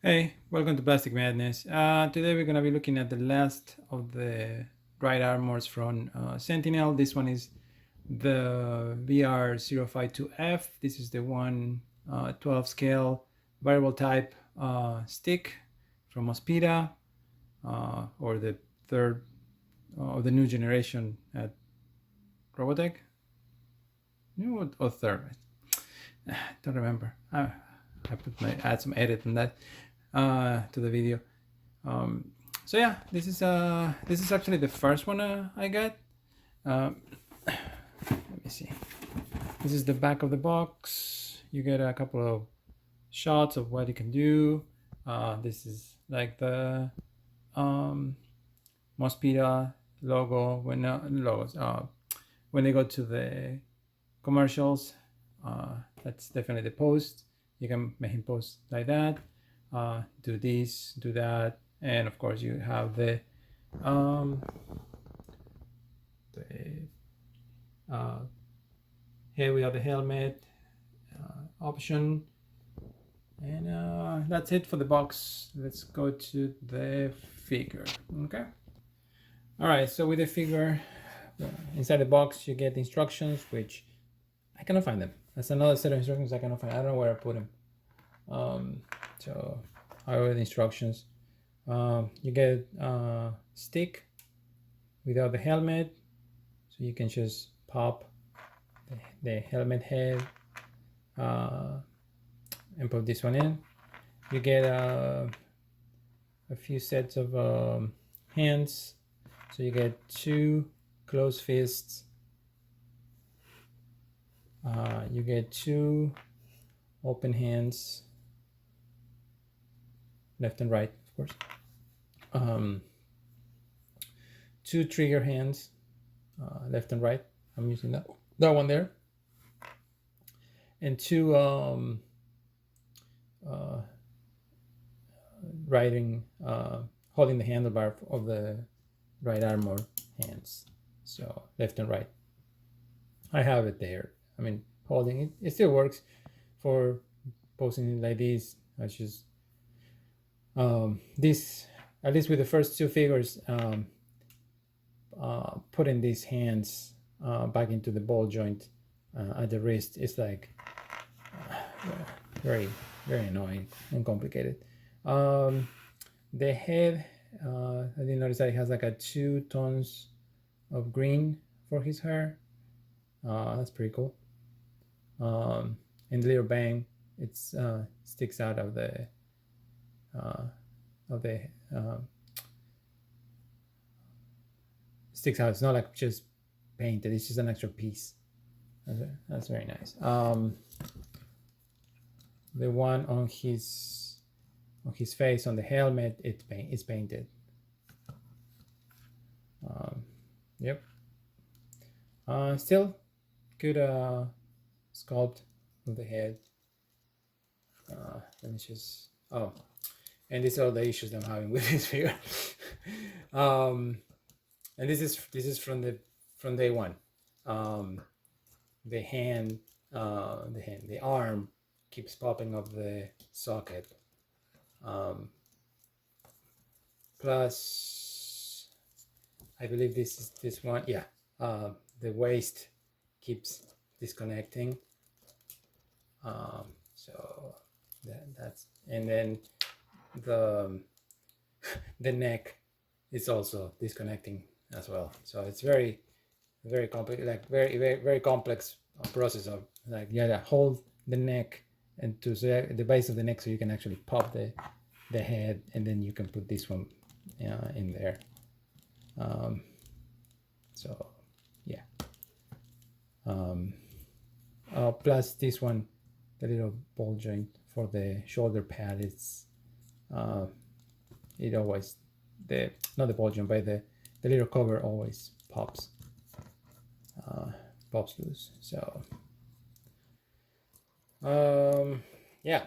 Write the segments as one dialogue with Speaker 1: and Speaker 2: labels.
Speaker 1: Hey, welcome to Plastic Madness. Today we're going to be looking at the last of the right armors from Sentinel. This one is the VR-052F. This is the 1/12 scale variable type stick from Mospeada, or the third of the new generation at Robotech. New or third? Don't remember. I add some edit on that to the video. So yeah, this is actually the first one I got. Let me see. This is the back of the box. You get a couple of shots of what you can do. This is like the Mospeada logo when logos when they go to the commercials. That's definitely the post. You can make him post like that. Do this, do that, and of course you have the here we have the helmet option, and that's it for the box. Let's go to the figure. Okay. All right. So with the figure inside the box, you get the instructions, which I cannot find them. That's another set of instructions I cannot find. I don't know where I put them. So I read the instructions. You get a stick without the helmet, so you can just pop the helmet head and put this one in. You get a few sets of hands, so you get two closed fists. You get two open hands, left and right, of course. Two trigger hands, left and right. I'm using that one there, and two holding the handlebar of the right armor hands. So left and right. I have it there. I mean, holding it. It still works for posing it like this. I just this, at least with the first two figures, putting these hands back into the ball joint at the wrist is like very annoying and complicated. The head, I didn't notice that it has like a 2 tones of green for his hair. That's pretty cool. And the little bang, it sticks out of the sticks out. It's not like just painted. It's just an extra piece. That's very nice. The one on his face on the helmet, it's painted. Yep. Still good sculpt of the head. Let me just and these are the issues I'm having with this figure. And this is from day one. The arm keeps popping off the socket. Plus, I believe this one. Yeah, the waist keeps disconnecting. So that's, and then the neck is also disconnecting as well. So it's very complex, like very complex process of, like, you gotta hold the neck and to the base of the neck so you can actually pop the head, and then you can put this one in there. So yeah. Plus this one, the little ball joint for the shoulder pad, it's it always, not the ball joint, but the little cover always pops loose. So yeah,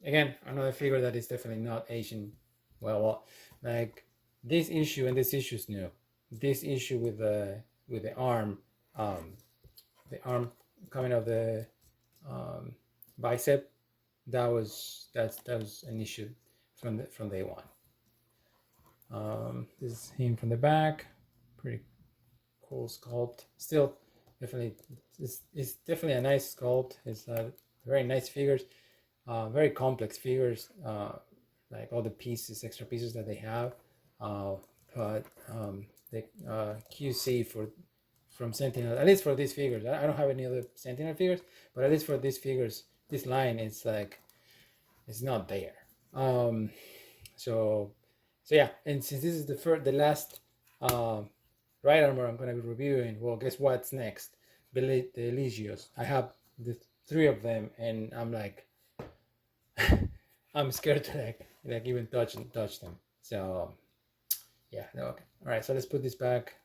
Speaker 1: again, another figure that is definitely not Asian. Well, like this issue and this issue is new. This issue with the arm, the arm coming out of the bicep, that was an issue from day one. This is him from the back. Pretty cool sculpt. Still, definitely, it's definitely a nice sculpt. It's very nice figures, very complex figures, like all the pieces, extra pieces that they have. But the QC from Sentinel, at least for these figures, I don't have any other Sentinel figures, but at least for these figures, this line, it's like it's not there. So yeah, and since this is the last right armor I'm gonna be reviewing, well, guess what's next? The Eligios. I have the 3 of them, and I'm like, I'm scared to like even touch them. So yeah, no, okay. All right, so let's put this back.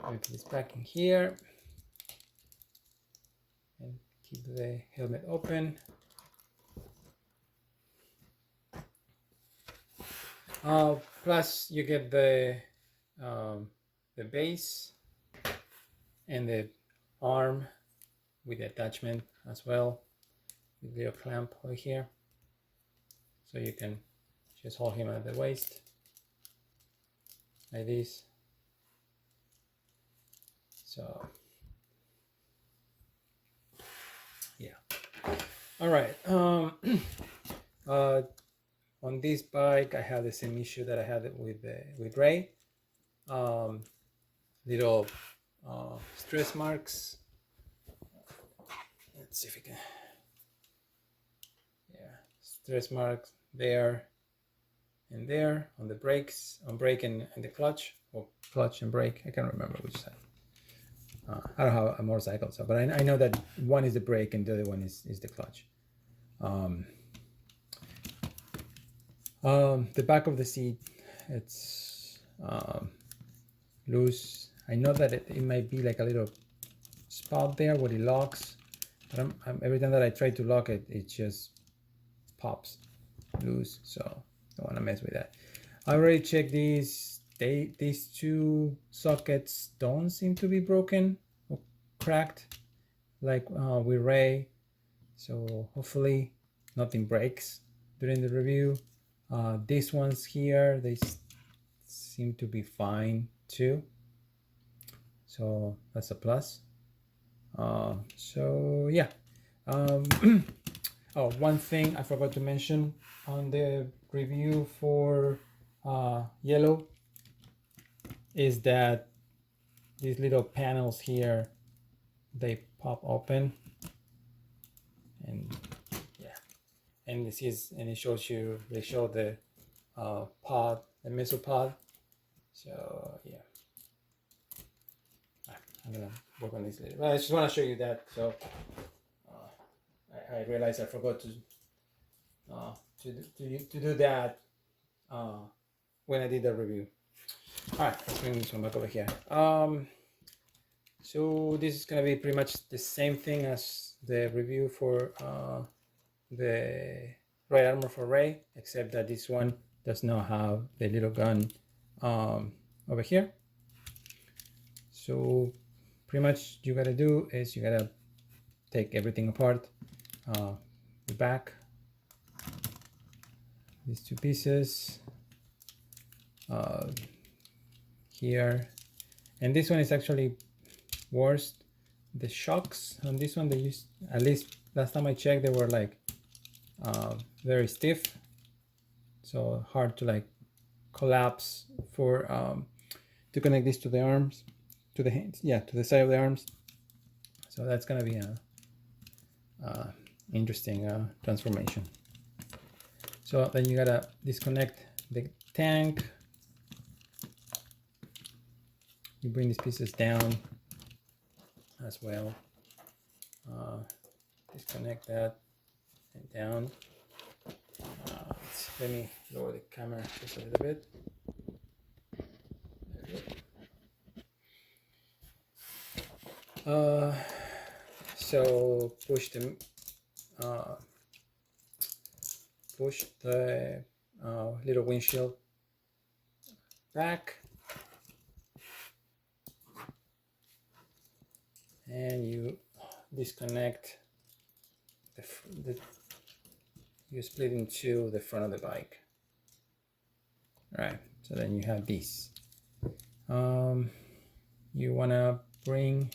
Speaker 1: Let me put this back in here and keep the helmet open. Plus you get the base and the arm with the attachment as well, with the clamp over here, so you can just hold him at the waist like this. So yeah, all right. On this bike, I have the same issue that I had with Ray. Little stress marks. Let's see if we can. Yeah, stress marks there and there on the brakes, on brake and the clutch, or clutch and brake. I can't remember which side. I don't have a motorcycle, so but I know that one is the brake and the other one is the clutch. The back of the seat, it's loose. I know that it might be like a little spot there where it locks, but every time that I try to lock it, it just pops loose. So don't want to mess with that. I already checked these. These 2 sockets don't seem to be broken or cracked like with Ray. So hopefully nothing breaks during the review. These ones here, they seem to be fine too. So that's a plus. So yeah. Oh, one thing I forgot to mention on the review for yellow is that these little panels here, they pop open, and yeah, and this is, and it shows you, they show the pod, the missile pod. So yeah, I'm gonna work on this later. Well, I just want to show you that. So I realized I forgot to do that when I did the review. All right, let's bring this one back over here. So this is gonna be pretty much the same thing as the review for the right armor for Ray, except that this one does not have the little gun over here. So pretty much you gotta do is you gotta take everything apart, the back, these 2 pieces, here, and this one is actually worse. The shocks on this one, they used, at least last time I checked, they were like very stiff, so hard to like collapse for to connect this to the arms, to the hands, yeah, to the side of the arms. So that's gonna be a interesting transformation. So then you gotta disconnect the tank. You bring these pieces down as well. Disconnect that and down. Let me lower the camera just a little bit. So push the little windshield back, and you disconnect you split into the front of the bike. All right, so then you have this. You want to bring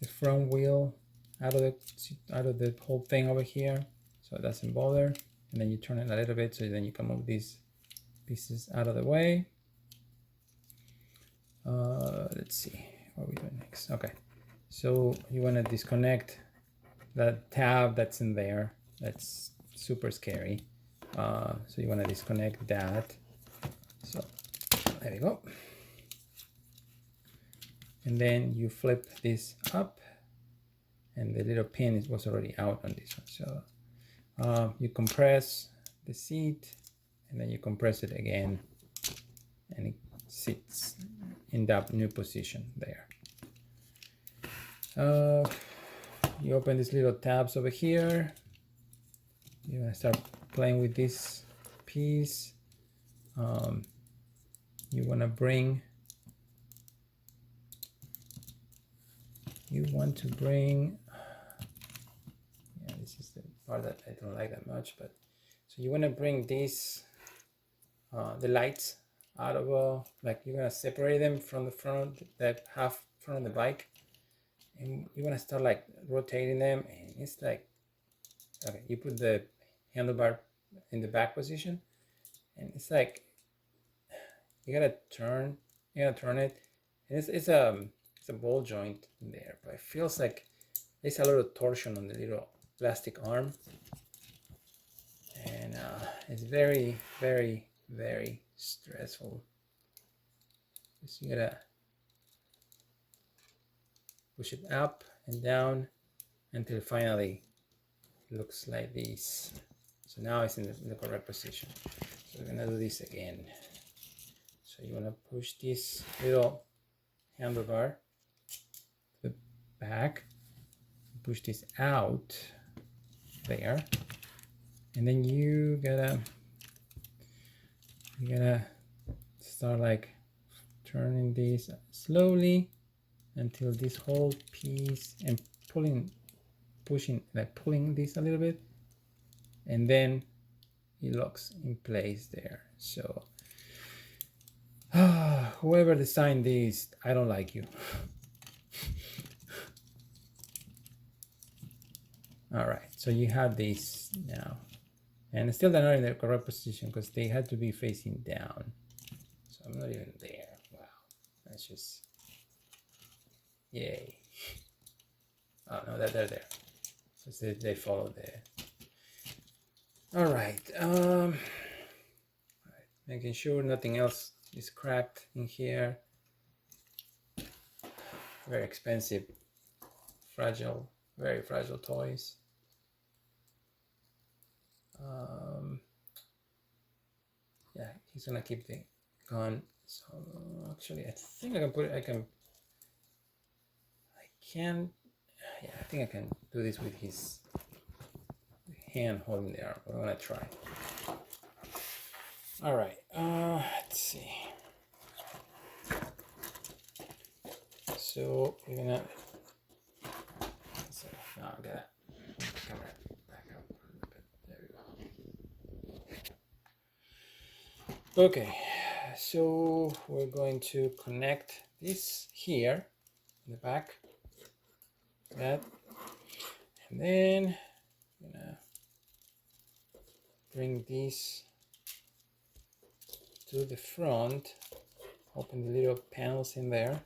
Speaker 1: the front wheel out of the whole thing over here, so it doesn't bother, and then you turn it a little bit so then you can move these pieces out of the way. Let's see what we do next. Okay, so you want to disconnect that tab that's in there. That's super scary. So you want to disconnect that. So there we go. And then you flip this up, and the little pin was already out on this one. So you compress the seat, and then you compress it again, and it sits in that new position there. You open these little tabs over here. You're gonna start playing with this piece. You want to bring yeah, this is the part that I don't like that much, but so you want to bring these the lights out of like you're gonna separate them from the front, that half front of the bike, and you want to start like rotating them, and it's like, okay, you put the handlebar in the back position, and it's like you gotta turn it, and it's a ball joint in there, but it feels like there's a little torsion on the little plastic arm, and it's very, very, very stressful. So you gotta push it up and down until finally it looks like this. So now it's in the correct position. So we're gonna do this again. So you wanna push this little handlebar to the back, push this out there, and then you gotta start like turning this slowly until this whole piece, and pulling this a little bit, and then it locks in place there. So whoever designed this, I don't like you. All right, so you have this now, and still they're not in the correct position because they had to be facing down. So I'm not even there. Wow, that's just, yay. Oh no, they're there. So they follow there. All right, making sure nothing else is cracked in here. Very expensive, fragile, very fragile toys. Yeah, he's gonna keep the gun. So actually, I think I can put it. I can. Yeah, I think I can do this with his hand holding the arm. I'm gonna try. All right. Let's see. So we're gonna. So now I'm gonna camera back up a little bit. There we go. Okay. So we're going to connect this here in the back. That, and then I'm gonna bring this to the front, open the little panels in there,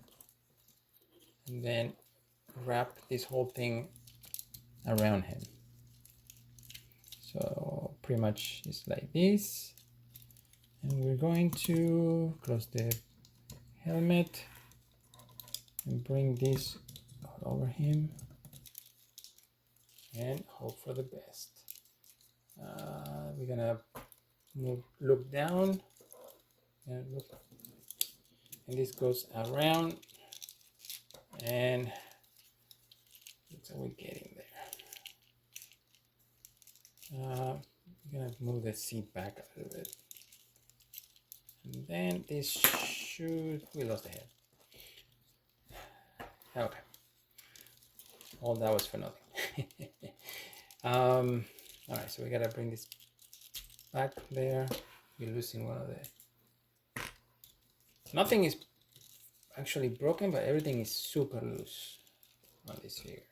Speaker 1: and then wrap this whole thing around him. So pretty much it's like this, and we're going to close the helmet and bring this all over him and hope for the best. We're gonna look down and look, and this goes around, and that's how we're getting there. We're gonna move the seat back a little bit, and then this should, we lost the head. Okay, all that was for nothing. All right, so we gotta bring this back there. We're losing one of the. Nothing is actually broken, but everything is super loose on this figure.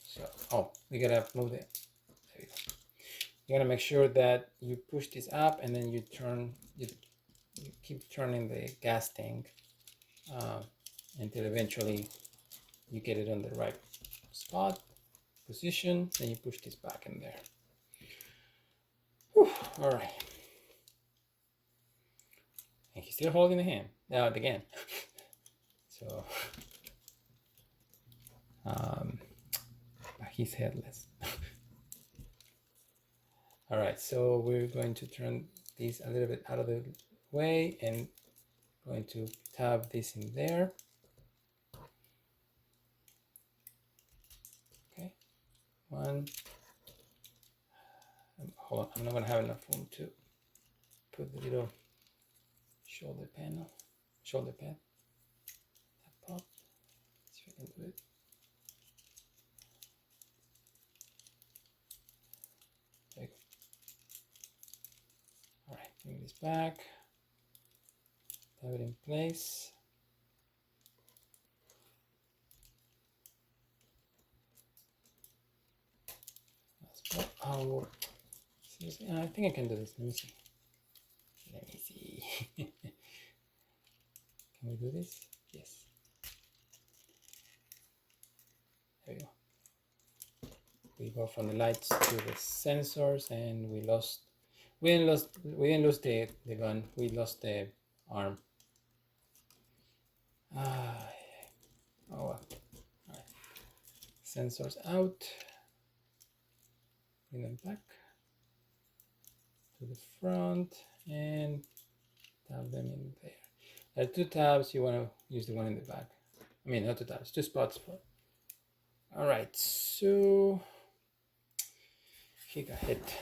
Speaker 1: So, oh, we gotta move it. There we go. You gotta make sure that you push this up, and then you turn. You keep turning the gas tank until eventually you get it on the right spot, position, then you push this back in there. Whew, all right. And he's still holding the hand, again. So, he's headless. All right, so we're going to turn these a little bit out of the way and going to tab this in there. Okay, one. Hold on, I'm not gonna have enough room to put the little shoulder pad. That pop. Let's see if I can do it. There you go. All right, bring this back. Have it in place. Oh, seriously? I think I can do this. Let me see. Can we do this? Yes. There we go. We go from the lights to the sensors, and we didn't lose the gun. We lost the arm. Oh well. All right. Sensors out. Bring them back to the front and tab them in there. There are two tabs. You want to use the one in the back. I mean, not two tabs, two spots for. All right, so he got hit.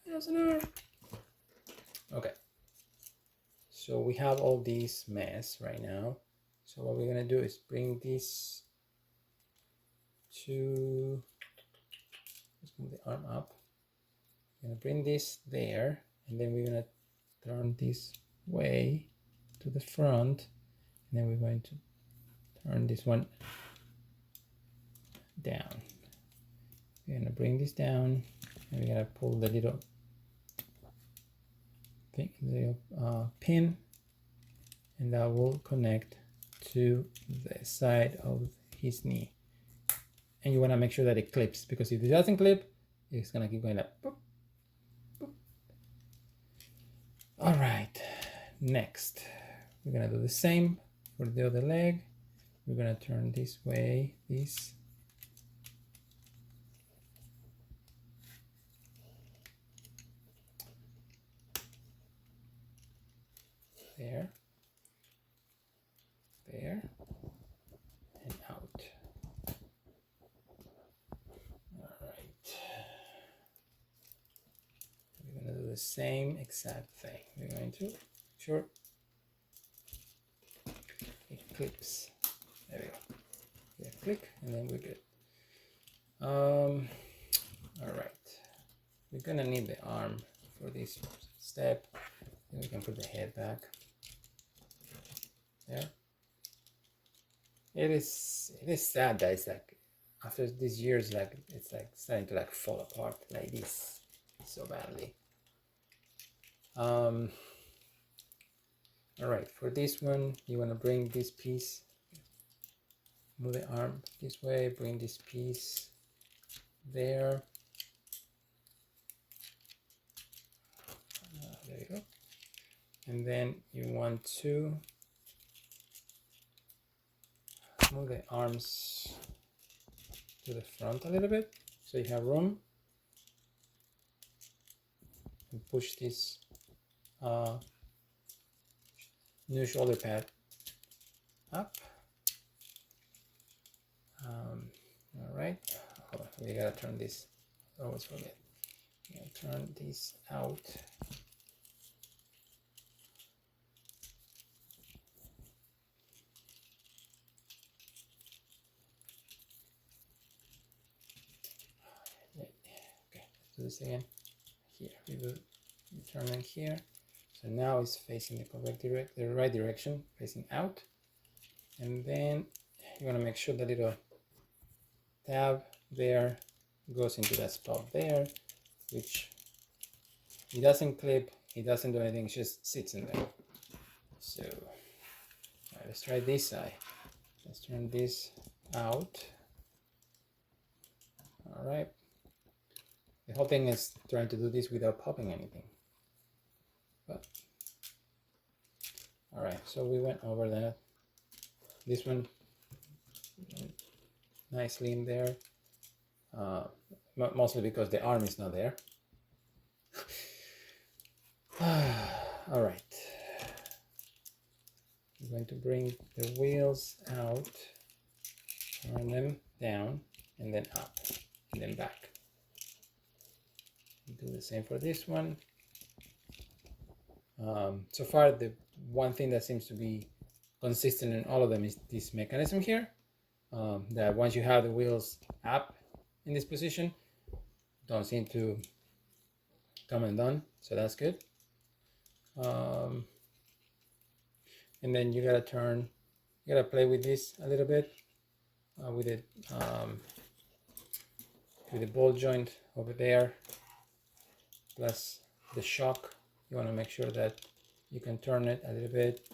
Speaker 1: There's an arm. Okay, so we have all these mess right now. So what we're gonna do is bring this to. Let's move the arm up. We're gonna bring this there, and then we're gonna turn this way to the front, and then we're going to turn this one down. We're gonna bring this down, and we're gonna pull the little pin, and that will connect to the side of his knee. And you want to make sure that it clips, because if it doesn't clip, it's gonna keep going like boop, boop. All right, next we're gonna do the same for the other leg. We're gonna turn this way, this. There, and out. All right. We're gonna do the same exact thing. We're going to sure it clips. There we go. Yeah, click, and then we're good. All right. We're gonna need the arm for this step. Then we can put the head back. There. It is sad that it's like after these years, like it's like starting to like fall apart like this so badly. All right, for this one, you want to bring this piece, move the arm this way, bring this piece there. There you go. And then you want to move the arms to the front a little bit so you have room, and push this new shoulder pad up. All right, hold on, we gotta turn this. I always forget. We gotta turn this out. do this again. Here, we will determine here. So now it's facing the correct the right direction, facing out. And then you want to make sure the little tab there goes into that spot there, which it doesn't clip, it doesn't do anything, it just sits in there. So let's try this side. Let's turn this out. All right. The whole thing is trying to do this without popping anything. But all right, so we went over that. This one nicely in there, mostly because the arm is not there. All right, I'm going to bring the wheels out, turn them down, and then up, and then back. Do the same for this one. So far, the one thing that seems to be consistent in all of them is this mechanism here, that once you have the wheels up in this position, don't seem to come undone, so that's good. And then you gotta play with this a little bit, with the ball joint over there, plus the shock. You want to make sure that you can turn it a little bit,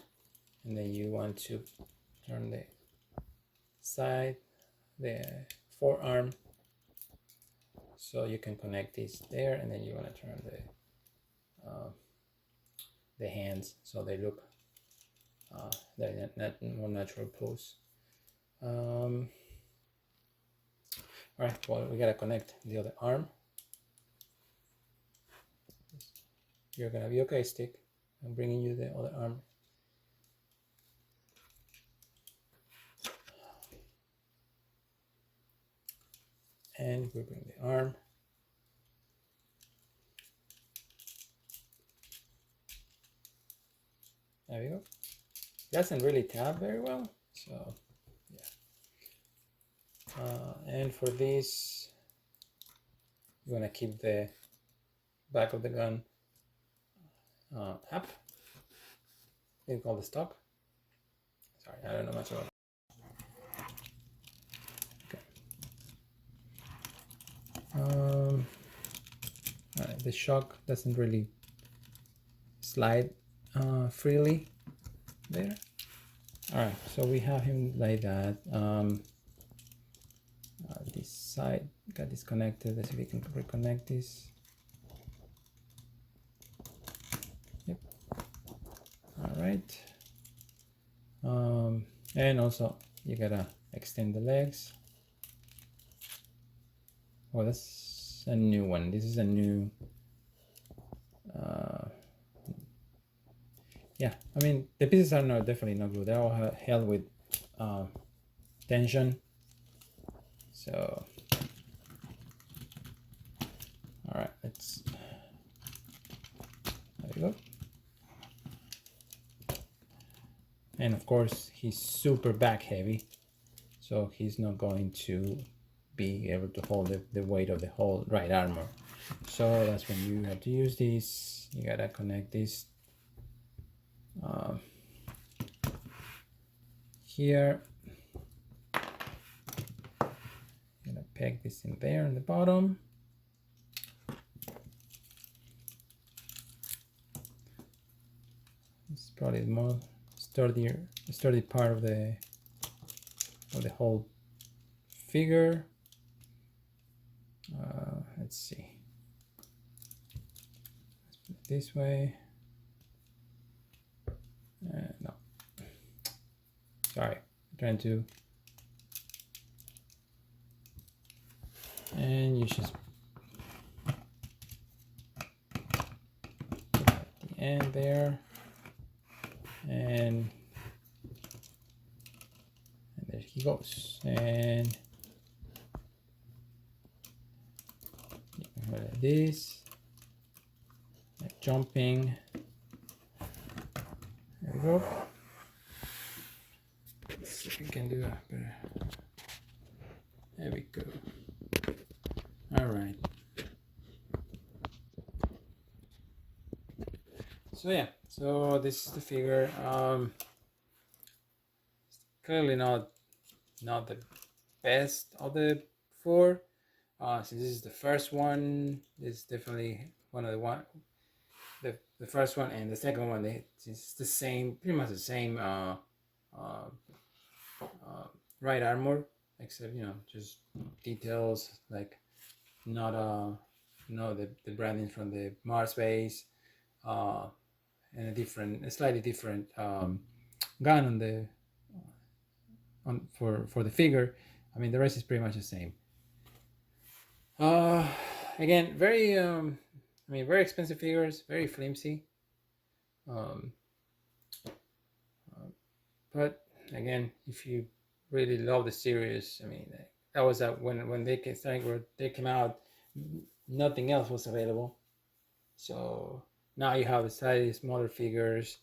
Speaker 1: and then you want to turn the side, the forearm, so you can connect this there, and then you want to turn the hands so they look they're not more natural pose. All right, well, we gotta connect the other arm. You're gonna be okay, stick. I'm bringing you the other arm. And we bring the arm. There we go. Doesn't really tab very well, so yeah. And for this, you want to keep the back of the gun up. It's called the stock. Sorry, I don't know much about it. Okay. Alright, the shock doesn't really slide freely there. Alright, so we have him like that. This side got disconnected. Let's see if we can reconnect this. Yep. Alright. And also you gotta extend the legs. Oh, that's a new one. This is a new yeah, I mean, the pieces are definitely not glued. They're all held with tension. So, all right, let's. There we go. And of course, he's super back heavy, so he's not going to be able to hold the weight of the whole right armor. So that's when you have to use this. You gotta connect this here. I'm gonna peg this in there in the bottom. It's probably the more sturdy part of the whole figure. Let's see. Let's put it this way. No, sorry, I'm trying to. And you just put at the end there, and there he goes. And like this, like jumping. There we go. Let's see if we can do that better. There we go. All right. So yeah, so this is the figure. Clearly not the best of the four. Since this is the first one, it's definitely one of the first one and the second one. It's the same, pretty much the same uh, right armor, except just details like not the branding from the Mars base, and a slightly different gun on for the figure. I mean, the rest is pretty much the same. Again, very very expensive figures, very flimsy. Um, but again, if you really love the series, I mean, that was when they came out, nothing else was available. So now you have slightly smaller figures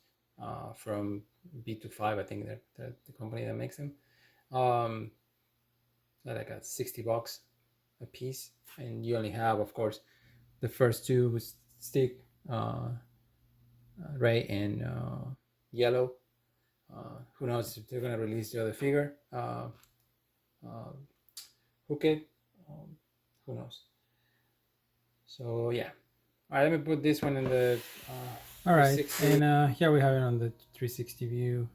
Speaker 1: from B25, I think they're the company that makes them. Like at $60 a piece, and you only have, of course, the first two with stick, red and yellow. Who knows if they're gonna release the other figure? Hooked. Who knows? So yeah. All right, let me put this one in the. All right, and here we have it on the 360 view.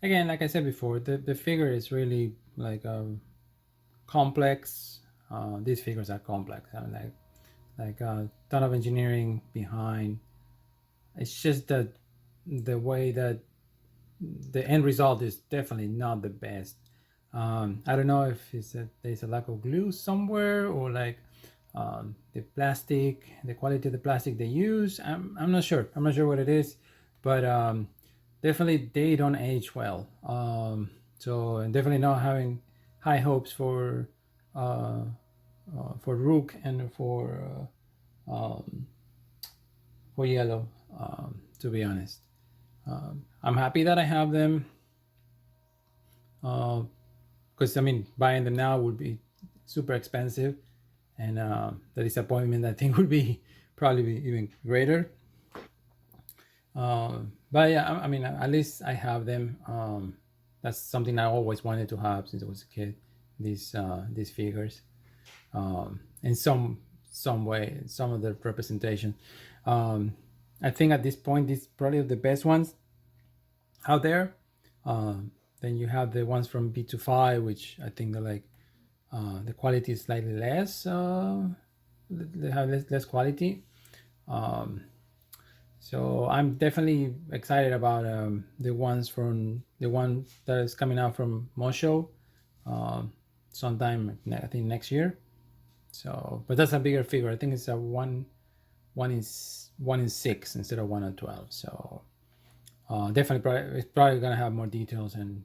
Speaker 1: Again, like I said before, the figure is really like complex. These figures are complex. I mean, like a ton of engineering behind. It's just that the way that the end result is definitely not the best. I don't know if there's a lack of glue somewhere, or like the quality of the plastic they use. I'm not sure. I'm not sure what it is, but definitely they don't age well. So, and definitely not having high hopes for Rook and for Yellow. To be honest, I'm happy that I have them. Because I mean, buying them now would be super expensive, and the disappointment I think would be probably be even greater. But yeah, I mean, at least I have them. That's something I always wanted to have since I was a kid. These figures, in some way, some of the representation. I think at this point, these probably the best ones out there. Then you have the ones from B25, which I think they're like the quality is slightly less. They have less quality. So I'm definitely excited about the one that is coming out from Mosho sometime, I think next year. So, but that's a bigger figure. I think it's a one in 6 instead of 1/12. So definitely, it's probably gonna have more details and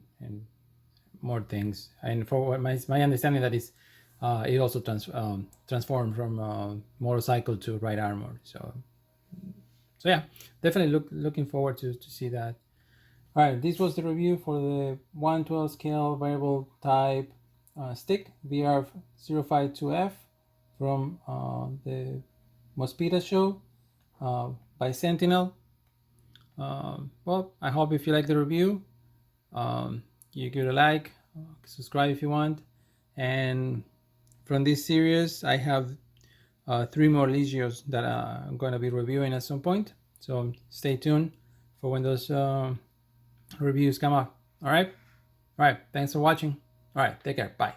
Speaker 1: more things. And for what my understanding that is, it also transformed from motorcycle to right armor. So yeah, definitely looking forward to see that. All right, this was the review for the 1/12 scale variable type stick VR-052F from the Mospeada show by Sentinel. Well, I hope if you like the review, you give it a like, subscribe if you want. And from this series, I have 3 more Legios that I'm going to be reviewing at some point. So stay tuned for when those reviews come up. All right. Thanks for watching. All right. Take care. Bye.